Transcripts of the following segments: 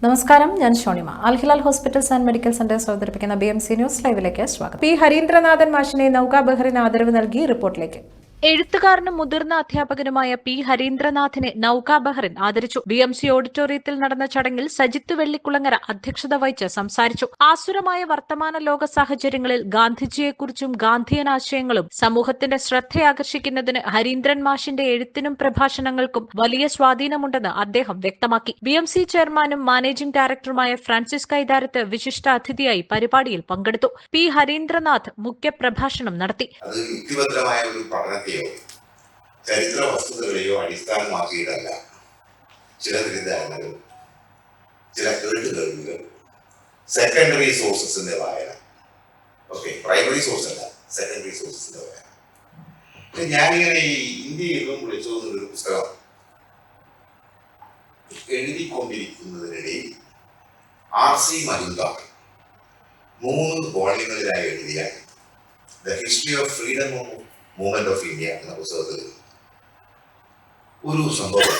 നമസ്കാരം, ഞാൻ Shonima. Al Hilal hospitals and medical centres അവതരിപ്പിക്കുന്ന BMC ന്യൂസ് ലൈവിലേക്ക് സ്വാഗതം. പി ഹരീന്ദ്രനാഥൻ മാഷിനെ നൌക ബെഹ്റിന് ആദരവ് നൽകി. റിപ്പോർട്ടിലേക്ക്. എഴുത്തുകാരനും മുതിർന്ന അധ്യാപകനുമായ പി ഹരീന്ദ്രനാഥിനെ നൌക ബെഹ്റിൻ ആദരിച്ചു. BMC ഓഡിറ്റോറിയത്തിൽ നടന്ന ചടങ്ങിൽ സജിത്ത് വെള്ളിക്കുളങ്ങര അധ്യക്ഷത വഹിച്ച് സംസാരിച്ചു. ആസുരമായ വർത്തമാന ലോക സാഹചര്യങ്ങളിൽ ഗാന്ധിജിയെക്കുറിച്ചും ഗാന്ധിയൻ ആശയങ്ങളും സമൂഹത്തിന്റെ ശ്രദ്ധയാകർഷിക്കുന്നതിന് ഹരീന്ദ്രൻ മാഷിന്റെ എഴുത്തിനും പ്രഭാഷണങ്ങൾക്കും വലിയ സ്വാധീനമുണ്ടെന്ന് അദ്ദേഹം വ്യക്തമാക്കി. BMC ചെയർമാനും മാനേജിംഗ് ഡയറക്ടറുമായ ഫ്രാൻസിസ് കൈതാരത്ത് വിശിഷ്ട അതിഥിയായി പരിപാടിയിൽ പങ്കെടുത്തു. പി ഹരീന്ദ്രനാഥ് മുഖ്യപ്രഭാഷണം നടത്തി. ചരിത്ര വസ്തുതകളെയോ അടിസ്ഥാനമാക്കിയിട്ടല്ല ചില തെറ്റിദ്ധാരണകൾ, ചില കേട്ടുകേൾവികൾ, സെക്കൻഡറി സോഴ്സസിന്റെ വായന. പ്രൈമറി സോഴ്സ് അല്ല, സെക്കൻഡറി സോഴ്സസിന്റെ വായന. ഞാനിങ്ങനെ ഈ ഇന്ത്യയിലും വിളിച്ചു എന്നൊരു പുസ്തകം എഴുതിക്കൊണ്ടിരിക്കുന്നതിനിടയിൽ R.C. മജുംദാർ 3 വോള്യങ്ങളിലായി എഴുതിയ the history of freedom movement of India എന്ന പുസ്തകത്തിൽ ഒരു സംഭവം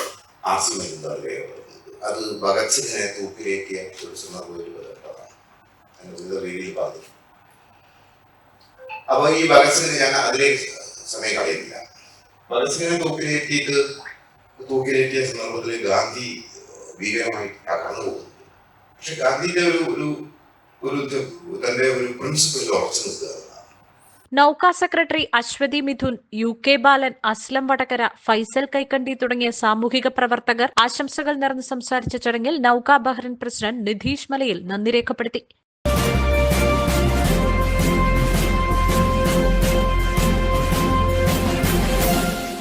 R.C. മജുംദാർ രേഖപ്പെടുത്തുന്നത്. അത് ഭഗത് സിംഗിനെ തൂക്കിലേറ്റിയ ഒരു സന്ദർഭത്തിൽ രീതിയിൽ പറഞ്ഞു. അപ്പൊ ഈ ഭഗത് സിംഗിന് ഞാൻ അതിലേക്ക് സമയം കളയുന്നില്ല. ഭഗത് സിംഗിനെ തൂക്കിലേറ്റിയ സന്ദർഭത്തിൽ ഗാന്ധി ഭീകരമായി കടന്നു പോകുന്നുണ്ട്. പക്ഷെ ഗാന്ധിയുടെ തന്റെ ഒരു പ്രിൻസിപ്പിൾ ഉറച്ചു നിൽക്കുക. നൌക സെക്രട്ടറി അശ്വതി മിഥുൻ, UK ബാലൻ, അസ്ലം വടകര, ഫൈസൽ കൈക്കണ്ടി തുടങ്ങിയ സാമൂഹിക പ്രവർത്തകർ ആശംസകൾ നേർന്ന് സംസാരിച്ച ചടങ്ങിൽ നൌക ബെഹ്റിൻ പ്രസിഡന്റ് നിധീഷ് മലയിൽ നന്ദി രേഖപ്പെടുത്തി.